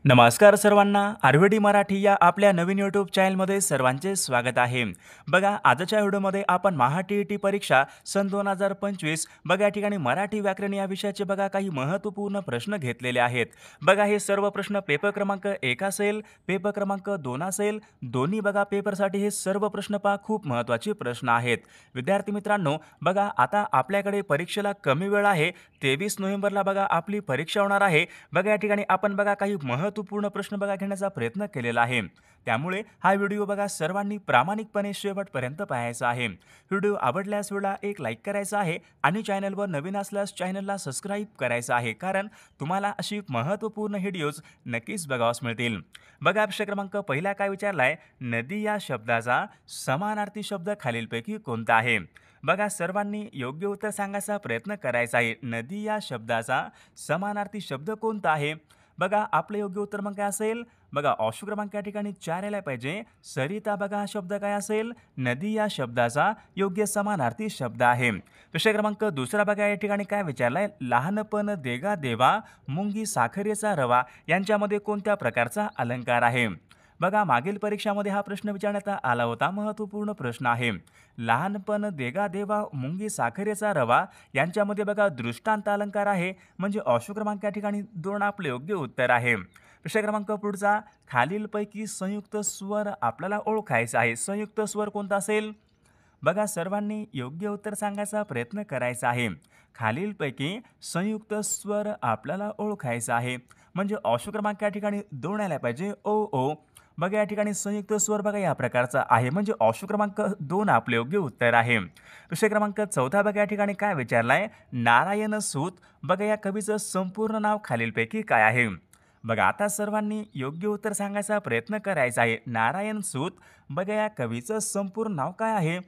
नमस्कार सर्वांना, आरवीडी मराठी या आपल्या नवीन यूट्यूब चॅनलमध्ये सर्वांचे स्वागत आहे. बघा, आजच्या व्हिडिओमध्ये आपण महा-टी-ई-टी परीक्षा सन 2025 बघा या ठिकाणी मराठी व्याकरण या विषयाचे बघा काही महत्त्वपूर्ण प्रश्न घेतलेले आहेत. बघा, हे सर्व प्रश्न पेपर क्रमांक 1 असेल, पेपर क्रमांक 2 असेल, दोन्ही बघा पेपरसाठी हे सर्व प्रश्न पहा खूप महत्त्वाचे प्रश्न आहेत. विद्यार्थी मित्रांनो, बघा आता आपल्याकडे परीक्षेला कमी वेळ आहे. 23 नोव्हेंबरला बघा आपली परीक्षा होणार आहे. बघा या ठिकाणी आपण बघा काही महत्त्वपूर्ण प्रश्न बघा घेण्याचा प्रयत्न केलेला आहे. त्यामुळे हा व्हिडिओ बघा सर्वांनी प्रामाणिकपणे शेवटपर्यंत पाहायचा आहे. व्हिडिओ आवडल्यास व्हिडिओला एक लाईक करायचा आहे आणि चॅनलवर नवीन असल्यास चॅनलला सबस्क्राईब करायचं आहे, कारण तुम्हाला अशी महत्त्वपूर्ण व्हिडिओज नक्कीच बघावास मिळतील. बघा, प्रश्न क्रमांक पहिला काय विचारलाय, नदी या शब्दाचा समानार्थी शब्द खालीलपैकी कोणता आहे? बघा, सर्वांनी योग्य उत्तर सांगायचा प्रयत्न करायचा आहे. नदी या शब्दाचा समानार्थी शब्द कोणता आहे? बघा, आपलं योग्य उत्तर मग काय असेल? बघा, ऑप्शन क्रमांक या ठिकाणी 4 यायला पाहिजे. सरिता बघा हा शब्द काय असेल? नदी या शब्दाचा योग्य समानार्थी शब्द आहे. प्रश्न क्रमांक दुसरा बघा या ठिकाणी काय विचारलाय, लहानपण देगा देवा मुंगी साखरेचा रवा यांच्यामध्ये कोणत्या प्रकारचा अलंकार आहे? बघा, मागील परीक्षामध्ये हा प्रश्न विचारण्यात आला होता. महत्त्वपूर्ण प्रश्न आहे. लहानपण देगा देवा मुंगी साखरेचा रवा यांच्यामध्ये बघा दृष्टांत अलंकार आहे, म्हणजे ऑप्शन क्रमांक या ठिकाणी 2 आपले योग्य उत्तर आहे. प्रश्न क्रमांक पुढचा, खालीलपैकी संयुक्त स्वर आपल्याला ओळखायचा आहे. संयुक्त स्वर कोणता असेल? बघा, सर्वांनी योग्य उत्तर सांगायचा प्रयत्न करायचा आहे. खालीलपैकी संयुक्त स्वर आपल्याला ओळखायचा आहे, म्हणजे ऑप्शन क्रमांक या ठिकाणी 2 आला पाहिजे. ओ ओ. बघा, या ठिकाणी संयुक्त स्वर बघा या प्रकारचा आहे, म्हणजे ऑप्शन क्रमांक 2 आपले योग्य उत्तर आहे. प्रश्न क्रमांक चौथा बघा या ठिकाणी काय विचारलाय, नारायण सूत बघा या कवीचं संपूर्ण नाव खालीलपैकी काय आहे? बघा, आता सर्वांनी योग्य उत्तर सांगायचा प्रयत्न करायचा आहे. नारायण सूत बघा या कवीचं संपूर्ण नाव काय आहे?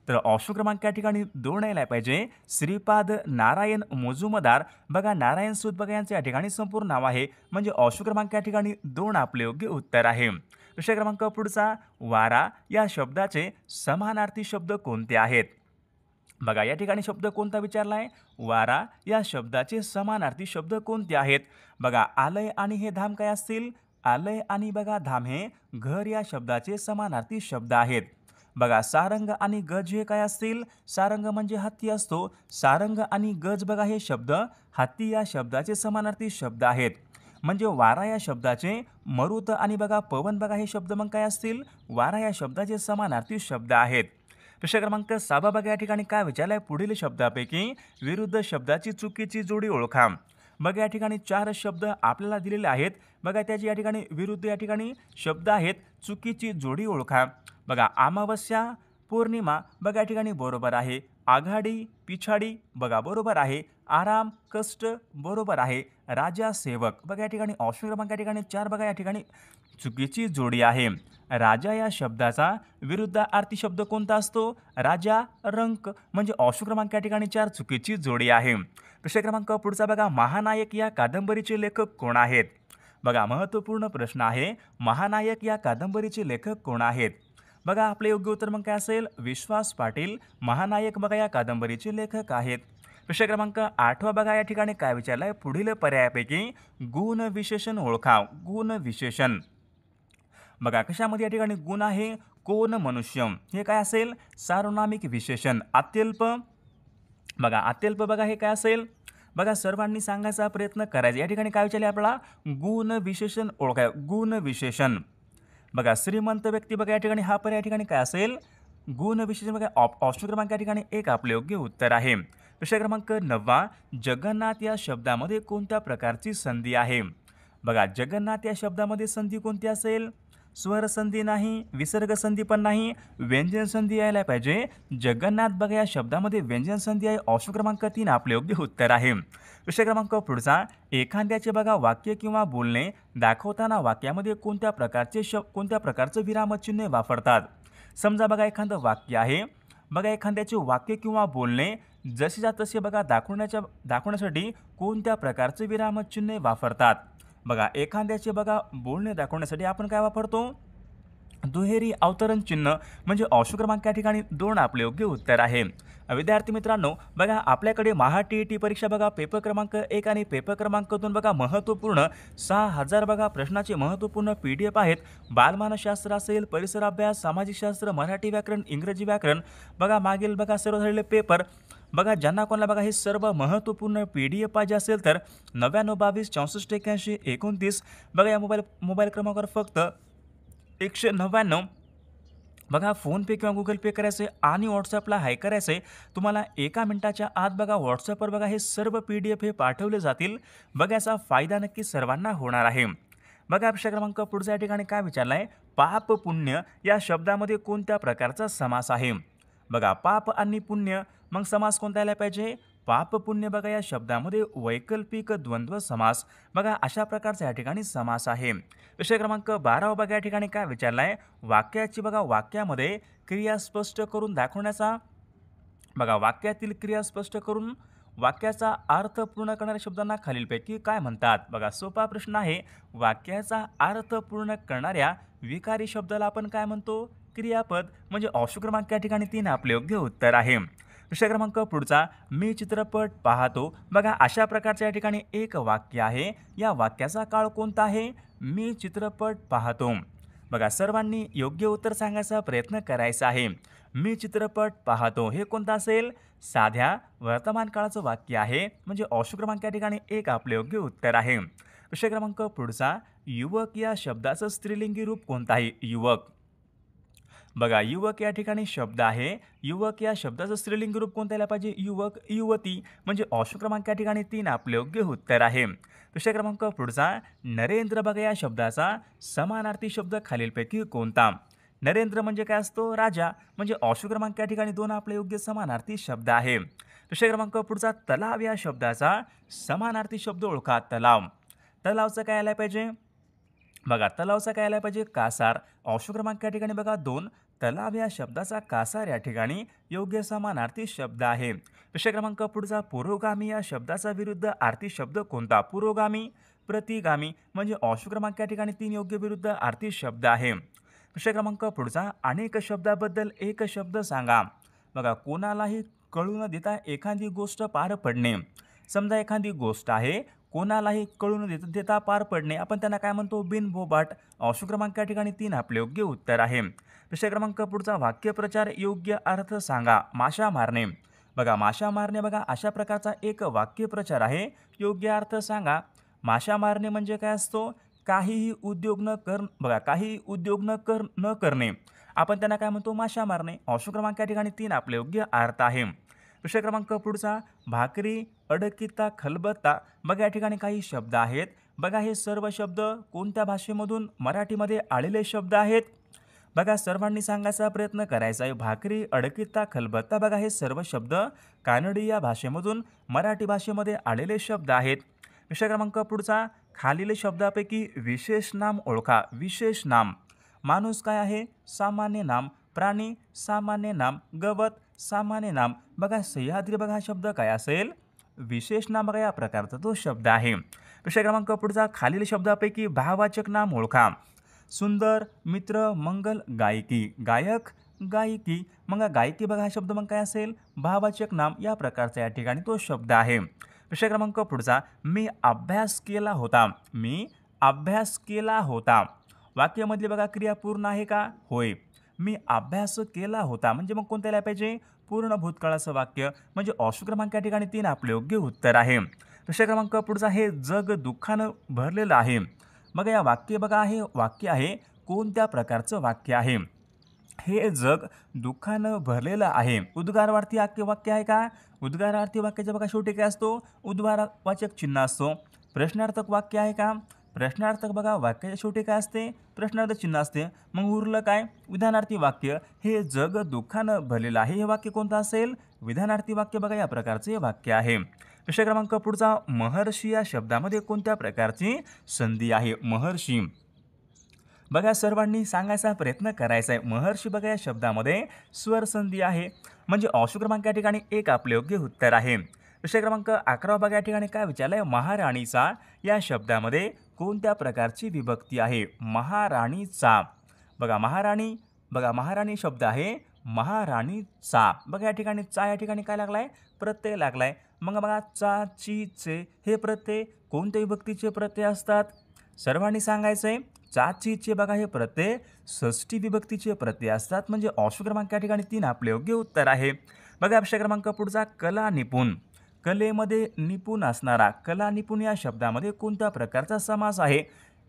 तर ऑप्शन क्रमांक या ठिकाणी 2 यायला पाहिजे. श्रीपाद नारायण मुजुमदार बघा नारायण सूत बघा यांचे या ठिकाणी संपूर्ण नाव आहे, म्हणजे ऑप्शन क्रमांक या ठिकाणी 2 आपले योग्य उत्तर आहे. प्रश्न क्रमांक पुढचा, वारा या शब्दाचे समानार्थी शब्द कोणते आहेत? बघा, या ठिकाणी शब्द कोणता विचारलाय? वारा या शब्दाचे समानार्थी शब्द कोणते आहेत? बघा, आलय आणि हे धाम काय असतील? आलय आणि बघा धाम हे घर या शब्दाचे समानार्थी शब्द आहेत. बघा, सारंग आणि गज हे काय असतील? सारंग म्हणजे हत्ती असतो. सारंग आणि गज बघा हे शब्द हत्ती या शब्दाचे समानार्थी शब्द आहेत. म्हणजे वारा या शब्दाचे मरुत आणि बघा पवन बघा हे शब्द मग काय असतील? वारा या शब्दाचे समानार्थी शब्द आहेत. प्रश्न क्रमांक 6 बघा या ठिकाणी काय विचारलाय, पुढील शब्दापैकी विरुद्ध शब्दाची चुकीची जोडी ओळखा. बघा, या ठिकाणी 4 शब्द आपल्याला दिलेले आहेत. बघा, त्याची या ठिकाणी विरुद्ध या ठिकाणी शब्द आहेत. चुकीची जोडी ओळखा. बघा, अमावस्या पौर्णिमा बघा या ठिकाणी बरोबर आहे. आघाडी पिछाडी बघा बरोबर आहे. आराम कष्ट बरोबर आहे. राजा सेवक बघा या ठिकाणी ऑप्शन क्रमांक या ठिकाणी 4 बघा या ठिकाणी चुकीची जोडी आहे. राजा या शब्दाचा विरुद्धार्थी शब्द कोणता असतो? राजा रंक, म्हणजे ऑप्शन क्रमांक या ठिकाणी 4 चुकीची जोडी आहे. प्रश्न क्रमांक पुढचा बघा, महानायक या कादंबरीचे लेखक कोण आहेत? बघा, महत्त्वपूर्ण प्रश्न आहे. महानायक या कादंबरीचे लेखक कोण आहेत? बघा, आपले योग्य उत्तर मग काय असेल? विश्वास पाटील महानायक बघा या कादंबरीचे लेखक आहेत. प्रश्न क्रमांक 8 बघा या ठिकाणी काय विचारलाय, पुढील पर्यायापैकी गुण विशेषण ओळखा. गुण विशेषण बघा, कशामध्ये या ठिकाणी गुण आहे? कोण मनुष्य हे काय असेल? सार्वनामिक विशेषण. अत्यल्प बघा, अत्यल्प बघा हे काय असेल? बघा, सर्वांनी सांगायचा प्रयत्न करायचा. या ठिकाणी काय विचारले आपल्याला? गुण विशेषण ओळखा. गुण विशेषण बघा, श्रीमंत व्यक्ती बघा या ठिकाणी हा पर्याय या ठिकाणी काय असेल? गुण विशेषण बघा ऑप्शन क्रमांक या ठिकाणी 1 आपले योग्य उत्तर आहे. प्रश्न क्रमांक 9, जगन्नाथ या शब्दामध्ये कोणत्या प्रकारची संधी आहे? बघा, जगन्नाथ या शब्दामध्ये संधी कोणती असेल? स्वर संधी नाही, विसर्ग संधी पण नाही, व्यंजन संधी यायला पाहिजे. जगन्नाथ बघा या शब्दामध्ये व्यंजन संधी आहे. ऑप्शन क्रमांक 3 आपले योग्य उत्तर आहे. प्रश्न क्रमांक पुढचा, एखाद्याचे बघा वाक्य किंवा बोलणे दाखवताना वाक्यामध्ये कोणत्या प्रकारचं विरामचिन्ह वापरतात? समजा बघा, एखादं वाक्य आहे. बघा, एखाद्याचे वाक्य किंवा बोलणे जसेच्या तसे बघा दाखवण्यासाठी कोणत्या प्रकारचे विरामचिन्ह वापरतात? बघा, एखाद्याचे बघा बोलणे दाखवण्यासाठी आपण काय वापरतो? दुहेरी अवतरण चिन्ह म्हणजे ऑप्शन क्रमांक या ठिकाणी 2 आपले योग्य उत्तर आहे. विद्यार्थी मित्रांनो, बघा आपल्याकडे महा टी परीक्षा बघा पेपर क्रमांक 1 आणि पेपर क्रमांक 2 बघा महत्त्वपूर्ण 6000 बघा प्रश्नाचे महत्त्वपूर्ण PDF आहेत. बालमानसशास्त्र असेल, परिसर अभ्यास, सामाजिक शास्त्र, मराठी व्याकरण, इंग्रजी व्याकरण बघा मागील बघा सर्व झालेले पेपर बघा ज्यांना कोणाला बघा हे सर्व महत्त्वपूर्ण PDF पाहिजे असेल तर 99 22 64 81 29 बघा या मोबाईल क्रमांकावर फक्त 199 बघा फोनपे किंवा गुगल पे करायचे आणि व्हॉट्सअपला हाय करायचे. तुम्हाला 1 मिनिटाच्या आत बघा व्हॉट्सअपवर बघा हे सर्व PDF हे पाठवले जातील. बघा याचा फायदा नक्की सर्वांना होणार आहे. बघा प्रश्न क्रमांक पुढच्या या ठिकाणी काय विचारलाय, पाप पुण्य या शब्दामध्ये कोणत्या प्रकारचा समास आहे. बघा पाप आणि पुण्य मग समास कोणता यायला पाहिजे, पाप पुण्य बघा या शब्दामध्ये वैकल्पिक द्वंद्व समास बघा अशा प्रकारचा या ठिकाणी समास आहे. विषय क्रमांक 12 बघा या ठिकाणी काय विचारलाय, वाक्याची बघा वाक्यामध्ये क्रिया स्पष्ट करून दाखवण्याचा बघा वाक्यातील क्रिया स्पष्ट करून वाक्याचा अर्थ पूर्ण करणाऱ्या शब्दांना खालीलपैकी काय म्हणतात. बघा सोपा प्रश्न आहे. वाक्याचा अर्थ पूर्ण करणाऱ्या विकारी शब्दाला आपण काय म्हणतो, क्रियापद. म्हणजे ऑप्शन क्रमांक या ठिकाणी 3 आपले योग्य उत्तर आहे. विषय क्रमांक पुढचा, मी चित्रपट पाहतो बघा अशा प्रकारच्या या ठिकाणी एक वाक्य आहे. या वाक्याचा काळ कोणता आहे, मी चित्रपट पाहतो. बघा सर्वांनी योग्य उत्तर सांगायचा प्रयत्न करायचा आहे. मी चित्रपट पाहतो हे कोणतं असेल, साध्या वर्तमान काळाचं वाक्य आहे. म्हणजे ऑप्शन क्रमांक या ठिकाणी 1 आपले योग्य उत्तर आहे. विषय क्रमांक पुढचा, युवक या शब्दाचं स्त्रीलिंगी रूप कोणतं आहे, युवक. बघा युवक या ठिकाणी शब्द आहे. युवक या शब्दाचं स्त्रीलिंग रूप कोणतं यायला पाहिजे, युवक युवती. म्हणजे ऑप्शन क्रमांक या ठिकाणी 3 आपले योग्य उत्तर आहे. विषय क्रमांक पुढचा, नरेंद्र बघा या शब्दाचा समानार्थी शब्द खालीलपैकी कोणता. नरेंद्र म्हणजे काय असतो, राजा. म्हणजे ऑप्शन क्रमांक या ठिकाणी 2 आपले योग्य समानार्थी शब्द आहे. विषय क्रमांक पुढचा, तलाव या शब्दाचा समानार्थी शब्द ओळखा, तलाव. तलावचं काय यायला पाहिजे, बघा तलावचा काय यायला पाहिजे, कासार. ऑप्शन क्रमांक या ठिकाणी बघा 2, तलाव या शब्दाचा कासार या ठिकाणी योग्य समानार्थी शब्द आहे. विषय क्रमांक पुढचा, पुरोगामी या शब्दाचा विरुद्ध आर्थी शब्द कोणता, पुरोगामी प्रतिगामी. म्हणजे ऑप्शन क्रमांक या ठिकाणी 3 योग्य विरुद्ध आर्थी शब्द आहे. विषय क्रमांक पुढचा, अनेक शब्दाबद्दल एक शब्द सांगा. बघा कोणालाही कळू न देता एखादी गोष्ट पार पडणे. समजा एखादी गोष्ट आहे, कोणालाही कळून देता पार पडणे, आपण त्यांना काय म्हणतो, बिनबोबाट. ऑप्शन क्रमांक या ठिकाणी 3 आपले योग्य उत्तर आहे. विषय क्रमांक पुढचा, वाक्यप्रचार योग्य अर्थ सांगा, माशा मारणे. बघा माशा मारणे बघा अशा प्रकारचा एक वाक्यप्रचार आहे. योग्य अर्थ सांगा. माशा मारणे म्हणजे काय असतो, काहीही उद्योग न कर बघा काहीही उद्योग न करणे, आपण त्यांना काय म्हणतो, माशा मारणे. ऑप्शन क्रमांक या ठिकाणी 3 आपले योग्य अर्थ आहे. विषय क्रमांक पुढचा, भाकरी अडकिता खलबत्ता बघा या ठिकाणी काही शब्द आहेत. बघा हे सर्व शब्द कोणत्या भाषेमधून, मराठीमध्ये आलेले शब्द आहेत. बघा सर्वांनी सांगायचा प्रयत्न करायचा आहे. भाकरी अडकिता खलबत्ता बघा हे सर्व शब्द कानडी या भाषेमधून मराठी भाषेमध्ये आलेले शब्द आहेत. विषय क्रमांक पुढचा, खालील शब्दापैकी विशेष नाम ओळखा, विशेष नाम. माणूस काय आहे, सामान्य नाम. प्राणी सामान्य नाम. गवत सामान्य नाम. बघा सह्याद्री बघा हा शब्द काय असेल, विशेष नाम बघा या प्रकारचा तो शब्द आहे. विषय क्रमांक पुढचा, खालील शब्दापैकी भाववाचक नाम ओळखा. सुंदर, मित्र, मंगल, गायकी. गायक गायकी. मग गायकी बघा हा शब्द मग काय असेल, भाववाचक नाम या प्रकारचा या ठिकाणी तो शब्द आहे. विषय क्रमांक पुढचा, मी अभ्यास केला होता. मी अभ्यास केला होता. वाक्यामधली बघा क्रिया पूर्ण आहे का, होय. मी अभ्यास केला होता म्हणजे मग कोणत्या यायला पाहिजे, पूर्ण भूतकाळाचं वाक्य. म्हणजे ऑप्शन क्रमांक या ठिकाणी 3 आपले योग्य उत्तर आहे. विषय क्रमांक पुढचा, हे जग दुःखानं भरलेलं आहे. मग या बघा हे वाक्य आहे, कोणत्या प्रकारचं वाक्य आहे, हे जग दुःखानं भरलेलं आहे. उद्गारवार्थी वाक्य आहे का, उद्गारार्थी वाक्याच्या बघा शेवटी काय असतो, उद्गारवाचक चिन्ह असतो. प्रश्नार्थक वाक्य आहे का, प्रश्नार्थक बघा वाक्याच्या शेवटी काय असते, प्रश्नार्थ चिन्ह असते. मग उरलं काय, विधानार्थी वाक्य. हे जग दुःखानं भरलेलं आहे हे वाक्य कोणतं असेल, विधानार्थी वाक्य बघा या प्रकारचे वाक्य आहे. विषय क्रमांक पुढचा, महर्षी या शब्दामध्ये कोणत्या प्रकारची संधी आहे, महर्षी. बघा सर्वांनी सांगायचा प्रयत्न करायचा आहे. महर्षी बघा या शब्दामध्ये स्वर संधी आहे. म्हणजे ऑप्शन क्रमांक या ठिकाणी 1 आपले योग्य उत्तर आहे. विषय क्रमांक 11 बघा या ठिकाणी काय विचारलंय, महाराणीचा या शब्दामध्ये कोणत्या प्रकारची विभक्ती आहे, महाराणीचा. बघा महाराणी, बघा महाराणी शब्द आहे महाराणीचा. बघा या ठिकाणी चा या ठिकाणी काय लागलाय? प्रत्यय लागलाय. मग बघा चा, ची, चे हे प्रत्यय कोणत्या विभक्तीचे प्रत्यय असतात? सर्वांनी सांगायचंय. चा, ची, चे बघा हे प्रत्यय षष्ठी विभक्तीचे प्रत्यय असतात. म्हणजे ऑप्शन क्रमांक या ठिकाणी 3 आपले योग्य उत्तर आहे. बघा ऑप्शन क्रमांक पुढचा कला निपुण. कलेमध्ये निपुण असणारा, कला निपुण या शब्दामध्ये कोणत्या प्रकारचा समास आहे?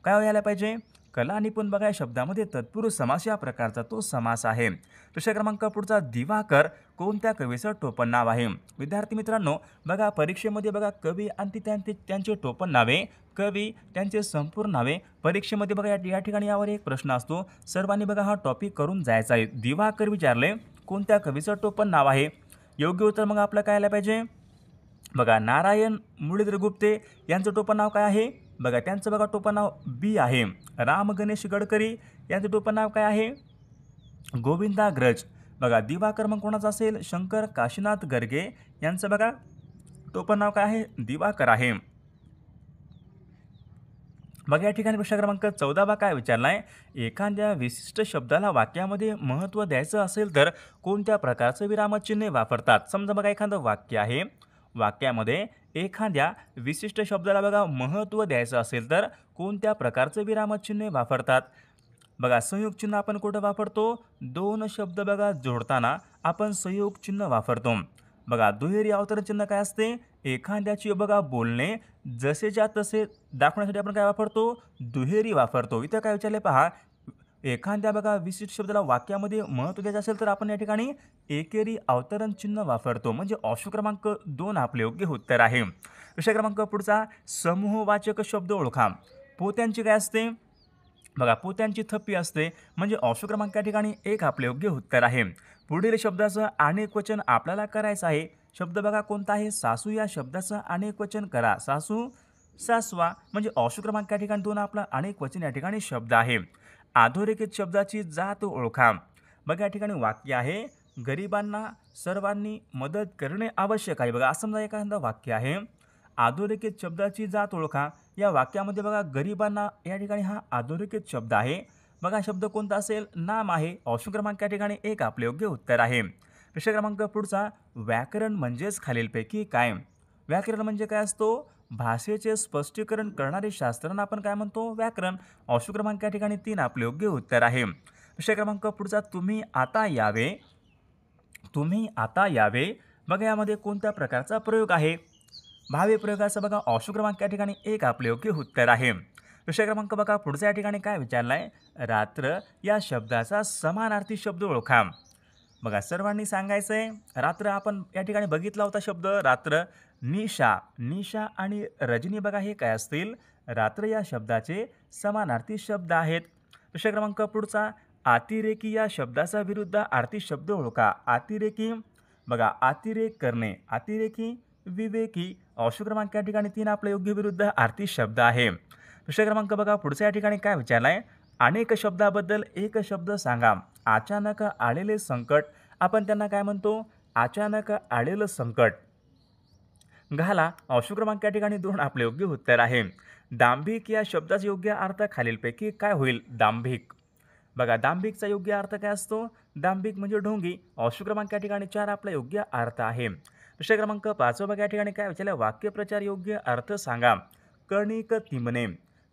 काय व्हायला पाहिजे? कला निपुण बघा या शब्दामध्ये तत्पुरुष समास या प्रकारचा तो समास आहे. प्रश्न क्रमांक पुढचा दिवाकर कोणत्या कवीचं टोपण नाव आहे? विद्यार्थी मित्रांनो बघा परीक्षेमध्ये बघा कवी आणि त्यांचे टोपण नावे, कवी त्यांचे संपूर्ण नावे परीक्षेमध्ये बघा या ठिकाणी यावर एक प्रश्न असतो. सर्वांनी बघा हा टॉपिक करून जायचा आहे. दिवाकर विचारले कोणत्या कवीचं टोपण नाव आहे? योग्य उत्तर मग आपलं काय आलं पाहिजे? बघा नारायण मुरलीधर गुप्ते यांचं टोपण नाव काय आहे? बघा त्यांचं बघा टोपण नाव बी आहे. राम गणेश गडकरी यांचं टोपण नाव काय आहे? गोविंदाग्रज. बघा दिवाकर मग कोणाचं असेल? शंकर काशीनाथ गर्गे यांचं बघा टोपण नाव काय आहे? दिवाकर आहे. बघा या ठिकाणी प्रश्न क्रमांक 14 काय विचारलाय? एखाद्या विशिष्ट शब्दाला वाक्यामध्ये महत्त्व द्यायचं असेल तर कोणत्या प्रकारचं विरामचिन्ह वापरतात? समजा बघा एखादं वाक्य आहे, वाक्यामध्ये एखाद्या विशिष्ट शब्दाला बघा महत्त्व द्यायचं असेल तर कोणत्या प्रकारचं विरामचिन्ह वापरतात? बघा संयोग चिन्ह आपण कुठं वापरतो? दोन शब्द बघा जोडताना आपण संयोग चिन्ह वापरतो. बघा दुहेरी अवतरण चिन्ह काय असते? एखाद्याची बघा बोलणे जसेच्या तसे दाखवण्यासाठी आपण काय वापरतो? दुहेरी वापरतो. इथं काय विचारले पहा, एखाद्या बघा विशिष्ट शब्दाला वाक्यामध्ये महत्त्व द्यायचं असेल तर आपण या ठिकाणी एकेरी अवतरण चिन्ह वापरतो. म्हणजे ऑप्शन क्रमांक 2 आपले योग्य उत्तर आहे. विषय क्रमांक पुढचा समूहवाचक शब्द ओळखा. पोत्यांची काय असते? बघा पोत्यांची थप्पी असते. म्हणजे ऑप्शन क्रमांक या ठिकाणी 1 आपले योग्य उत्तर आहे. पुढील शब्दाचं अनेक वचन आपल्याला करायचं आहे. शब्द बघा कोणता आहे? सासू या शब्दाचं अनेक वचन करा. सासू, सासवा. म्हणजे ऑप्शन क्रमांक या ठिकाणी 2 आपला अनेक वचन या ठिकाणी शब्द आहे. अधोरेखित शब्दाची जात ओळखा. बघा या ठिकाणी वाक्य आहे गरिबांना सर्वांनी मदत करणे आवश्यक आहे. बघा असं समजा एखादं वाक्य आहे, अधोरेखित शब्दाची जात ओळखा. या वाक्यामध्ये बघा गरिबांना या ठिकाणी हा अधोरेखित शब्द आहे. बघा शब्द कोणता असेल? नाम आहे. ऑप्शन क्रमांक या ठिकाणी 1 आपले योग्य उत्तर आहे. प्रश्न क्रमांक पुढचा व्याकरण म्हणजेच खालीलपैकी काय? व्याकरण म्हणजे काय असतो? भाषेचे स्पष्टीकरण करणारे शास्त्रांना आपण काय म्हणतो? व्याकरण. ऑप्शन क्रमांक या ठिकाणी 3 आपले योग्य उत्तर आहे. विषय क्रमांक पुढचा तुम्ही आता यावे. तुम्ही आता यावे. बघा यामध्ये कोणत्या प्रकारचा प्रयोग आहे? भावी प्रयोगाचा बघा ऑप्शन क्रमांक या ठिकाणी 1 आपले योग्य उत्तर आहे. विषय क्रमांक बघा पुढचा या ठिकाणी काय विचारलाय? रात्र या शब्दाचा समानार्थी शब्द ओळखा. बघा सर्वांनी सांगायचंय. रात्र आपण या ठिकाणी बघितला होता शब्द रात्र. निशा, निशा आणि रजनी बघा हे काय असतील? रात्र या शब्दाचे समानार्थी शब्द आहेत. विषय क्रमांक पुढचा अतिरेकी या शब्दाचा विरुद्धार्थी शब्द ओळखा. अतिरेकी बघा अतिरेक करणे, अतिरेकी, विवेकी. ऑप्शन क्रमांक या ठिकाणी 3 आपले योग्य विरुद्धार्थी शब्द आहे. विषय क्रमांक बघा पुढच्या या ठिकाणी काय विचारलाय? अनेक शब्दाबद्दल एक शब्द सांगा. अचानक आलेले संकट आपण त्यांना काय म्हणतो? अचानक आलेलं संकट. घाला. ऑप्शन क्रमांक या ठिकाणी 2 आपले योग्य उत्तर आहे. दांभिक या शब्दाचा योग्य अर्थ खालीलपैकी काय होईल? दांभिक. बघा दांभिकचा योग्य अर्थ काय असतो? दांभिक म्हणजे ढोंगी. ऑप्शन क्रमांक या ठिकाणी 4 आपला योग्य अर्थ आहे. विषय क्रमांक 5 बघा या ठिकाणी काय विचारलं? वाक्यप्रचार योग्य अर्थ सांगा. कणिक तिमणे.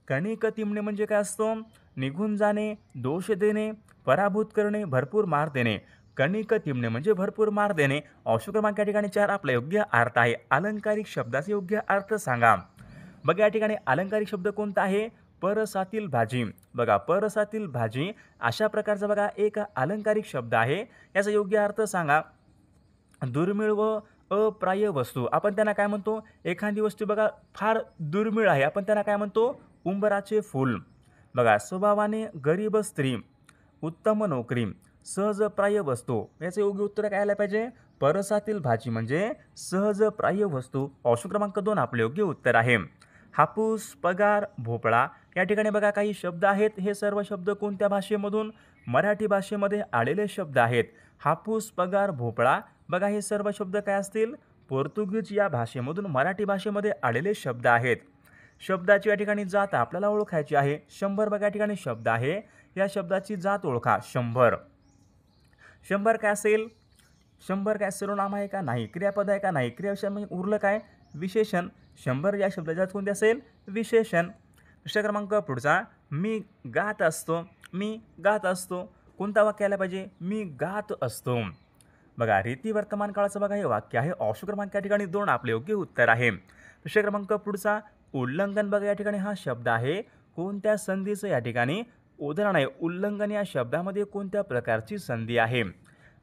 कणिक तिमणे म्हणजे काय असतो? निघून जाणे, दोष देणे, पराभूत करणे, भरपूर मार देणे. कणिक तिमणे म्हणजे भरपूर मार देणे. ऑप्शन क्रमांक या ठिकाणी 4 आपला योग्य अर्थ आहे. अलंकारिक शब्दाचा योग्य अर्थ सांगा. बघा या ठिकाणी अलंकारिक शब्द कोणता आहे? परसातील भाजी. बघा परसातील भाजी अशा प्रकारचा बघा एक अलंकारिक शब्द आहे. याचा योग्य अर्थ सांगा. दुर्मिळ व अप्राय वस्तू आपण त्यांना काय म्हणतो? एखादी वस्तू बघा फार दुर्मिळ आहे, आपण त्यांना काय म्हणतो? उंबराचे फूल. बघा स्वभावाने गरीब स्त्री, उत्तम नोकरी, सहजप्राय वस्तू. याचं योग्य उत्तर काय आलं पाहिजे? परसातील भाजी म्हणजे सहजप्राय वस्तू. ऑप्शन क्रमांक 2 आपले योग्य उत्तर आहे. हापूस, पगार, भोपळा या ठिकाणी बघा काही शब्द आहेत. हे सर्व शब्द कोणत्या भाषेमधून? मराठी भाषेमध्ये आलेले शब्द आहेत. हापूस, पगार, भोपळा बघा हे सर्व शब्द काय असतील? पोर्तुगीज या भाषेमधून मराठी भाषेमध्ये आलेले शब्द आहेत. शब्दाची या ठिकाणी जात आपल्याला ओळखायची आहे. 100 बघा या ठिकाणी शब्द आहे. या शब्दाची जात ओळखा. 100. 100 काय असेल? 100 काय सर्वनाम आहे का? नाही. क्रियापद आहे का? नाही. क्रियाविशेषण म्हणजे उरलं काय? विशेषण. 100 या शब्दाची जात कोणती असेल? विशेषण. दुसरा क्रमांक पुढचा, मी गात असतो. मी गात असतो. कोणता वाक्य आला पाहिजे? मी गात असतो. बघा रीती वर्तमान काळाचं बघा हे वाक्य आहे. ऑप्शन क्रमांक या ठिकाणी 2 आपले योग्य उत्तर आहे. दुसरा क्रमांक पुढचा, उल्लंघन बघा या ठिकाणी हा शब्द आहे. कोणत्या संधीचं या ठिकाणी उदाहरण आहे? उल्लंघन या शब्दामध्ये कोणत्या प्रकारची संधी आहे?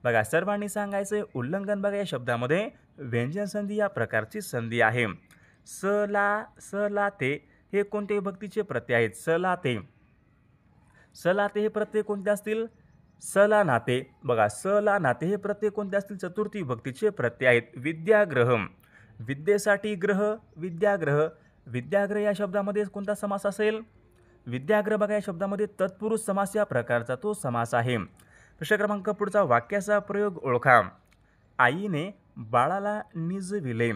बघा सर्वांनी सांगायचं आहे. उल्लंघन बघा या शब्दामध्ये व्यंजन संधी या प्रकारची संधी आहे. सलाते हे कोणते विभक्तीचे प्रत्यय आहेत? सलाते हे प्रत्यय कोणते असतील? सलानाते. बघा सलानाते हे प्रत्यय कोणते असतील? चतुर्थी विभक्तीचे प्रत्यय आहेत. विद्याग्रह, विद्येसाठी ग्रह, विद्याग्रह. विद्याग्रह या शब्दामध्ये कोणता समास असेल? विद्याग्रह बघा या शब्दामध्ये तत्पुरुष समास या प्रकारचा तो समास आहे. दुसरा क्रमांक पुढचा, वाक्याचा प्रयोग ओळखा. आईने बाळाला निजविले.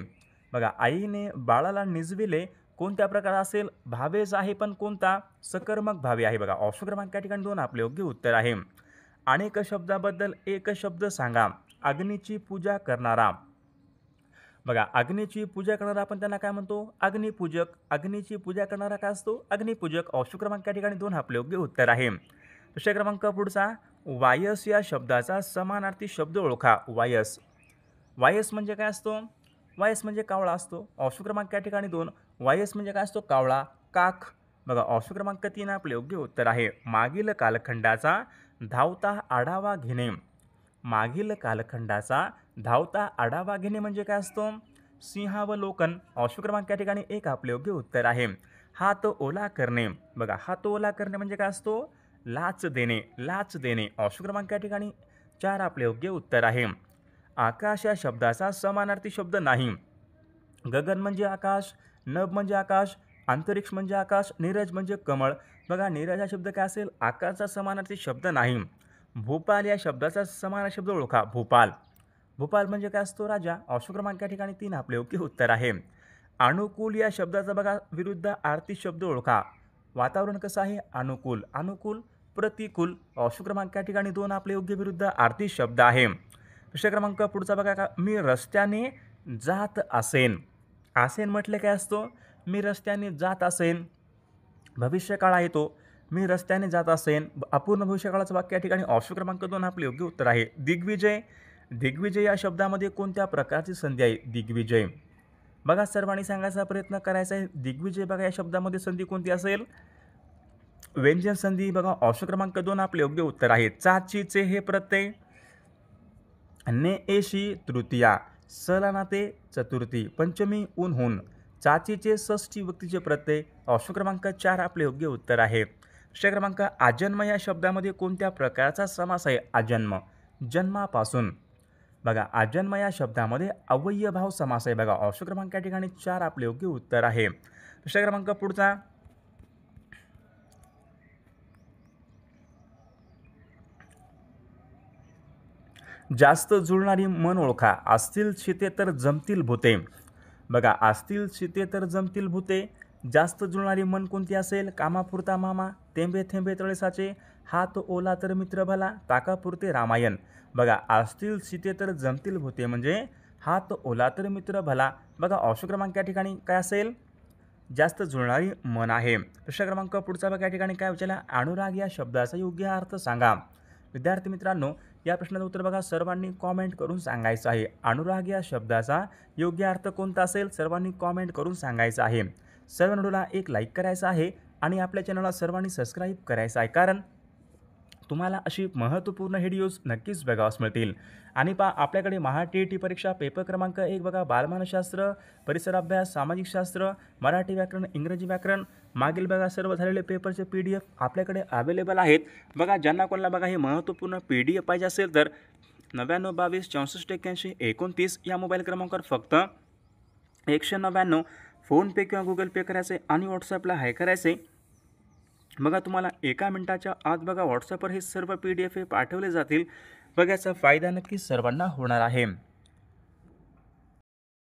बघा आईने बाळाला निजविले कोणत्या प्रकार असेल? भावेच आहे, पण कोणता? सकर्मक भावे आहे. बघा ऑप्शन क्रमांक या ठिकाणी 2 आपले योग्य उत्तर आहे. अनेक शब्दाबद्दल एक शब्द सांगा. अग्नीची पूजा करणारा. बघा अग्नीची पूजा करणारा आपण त्यांना काय म्हणतो? अग्निपूजक. अग्नीची पूजा करणारा काय असतो? अग्निपूजक. ऑप्शन क्रमांक या ठिकाणी 2 आपले योग्य उत्तर आहे. दुसरा क्रमांक पुढचा, वायस या शब्दाचा समानार्थी शब्द ओळखा. वायस. वायस म्हणजे काय असतो? वायस म्हणजे कावळा असतो. ऑप्शन क्रमांक या ठिकाणी 2. वायस म्हणजे काय असतो? कावळा, काख. बघा ऑप्शन क्रमांक 3 आपले योग्य उत्तर आहे. मागील कालखंडाचा धावता आढावा घेणे. मागील कालखंडाचा धावता आढावा घेणे म्हणजे काय असतो? सिंहावलोकन. ऑप्शन क्रमांक या ठिकाणी 1 आपले योग्य उत्तर आहे. हात ओला करणे. बघा हात ओला करणे म्हणजे काय असतो? लाच देणे, लाच देणे. ऑप्शन क्रमांक या ठिकाणी 4 आपले योग्य उत्तर आहे. आकाश या शब्दाचा समानार्थी शब्द नाही. गगन म्हणजे आकाश, नभ म्हणजे आकाश, अंतरिक्ष म्हणजे आकाश, नीरज म्हणजे कमळ. बघा नीरज हा शब्द काय असेल? आकाशाचा समानार्थी शब्द नाही. भोपाल या शब्दाचा समानार्थी शब्द ओळखा. भोपाल. भोपाल म्हणजे काय असतो? राजा. ऑप्शन क्रमांक या ठिकाणी 3 आपले योग्य उत्तर आहे. अनुकूल या शब्दाचा बघा विरुद्ध आरती शब्द ओळखा. वातावरण कसं आहे? अनुकूल. अनुकूल, प्रतिकूल. ऑप्शन क्रमांक या ठिकाणी 2 आपले योग्य विरुद्ध आरती शब्द आहे. दुसरा क्रमांक पुढचा बघा का, मी रस्त्याने जात असेन. असेन म्हटलं काय असतो? मी रस्त्याने जात असेन. भविष्यकाळ आहे तो. मी रस्त्याने जात असेन. अपूर्ण भविष्यकाळाचं वाक्य या ठिकाणी ऑप्शन क्रमांक 2 आपले योग्य उत्तर आहे. दिग्विजय. दिग्विजय या शब्दामध्ये कोणत्या प्रकारची संधी आहे? दिग्विजय. बघा सर्वांनी सांगायचा प्रयत्न करायचा आहे. दिग्विजय बघा या शब्दामध्ये संधी कोणती असेल? व्यंजन संधी. बघा ऑप्शन क्रमांक 2 आपले योग्य उत्तर आहे. चाचीचे हे प्रत्यय. ने एशी तृतीया. सलानाते चतुर्थी. पंचमी ऊन. चाचीचे षष्ठी विभक्तीचे प्रत्यय. ऑप्शन क्रमांक 4 आपले योग्य उत्तर आहे. दुसरा क्रमांक, आजन्म या शब्दामध्ये कोणत्या प्रकारचा समास आहे? आजन्म, जन्मापासून. बघा आजन्म या शब्दामध्ये अव्ययभाव समास आहे. बघा ऑप्शन क्रमांक या ठिकाणी 4 आपले योग्य उत्तर आहे. दुसरा क्रमांक पुढचा, जास्त जुळणारी मन ओळखा. असतील शिते तर जमतील भूते. बघा असतील शिते तर जमतील भूते. जास्त जुळणारी मन कोणती असेल? कामापुरता मामा, थेंबे थेंबे तळे साचे, हात ओला तर मित्र भला, ताकापुरते रामायण. बघा असतील शिते तर जमतील भूते म्हणजे हात ओला तर मित्र भला. बघा ऑप्शन क्रमांक या ठिकाणी काय असेल? जास्त जुळणारी मन आहे. दुसरा क्रमांक पुढचा बघा या ठिकाणी काय विचारला? अनुराग या शब्दाचा योग्य अर्थ सांगा. विद्यार्थी मित्रांनो या प्रश्नाचं उत्तर बघा सर्वांनी कॉमेंट करून सांगायचं आहे. अनुराग या शब्दाचा योग्य अर्थ कोणता असेल? सर्वांनी कॉमेंट करून सांगायचं आहे. सर्व व्हिडिओला एक लाईक करायचं आहे आणि आपल्या चॅनलला सर्वांनी सबस्क्राईब करायचं आहे, कारण तुम्हाला अशी महत्त्वपूर्ण व्हिडिओज नक्कीच बघावयास मिळतील. आणि आपल्याकडे महा-टी-ई-टी परीक्षा पेपर क्रमांक 1 बघा, बालमानसशास्त्र, परिसर अभ्यास, सामाजिक शास्त्र, मराठी व्याकरण, इंग्रजी व्याकरण, मागील बघा सर्व झालेले पेपरचे PDF आपल्याकडे अवेलेबल आहेत. बघा ज्यांना कोणाला बघा हे महत्त्वपूर्ण PDF पाहिजे असेल तर 99 22 64 81 29 या मोबाईल क्रमांकावर फक्त 199 फोनपे किंवा गुगल पे करायचे आणि व्हॉट्सअपला हाय करायचे. बघा तुम्हाला 1 मिनिटाच्या आत बघा व्हॉट्सअपवर हे सर्व PDF पाठवले जातील. बघा याचा फायदा नक्कीच सर्वांना होणार आहे.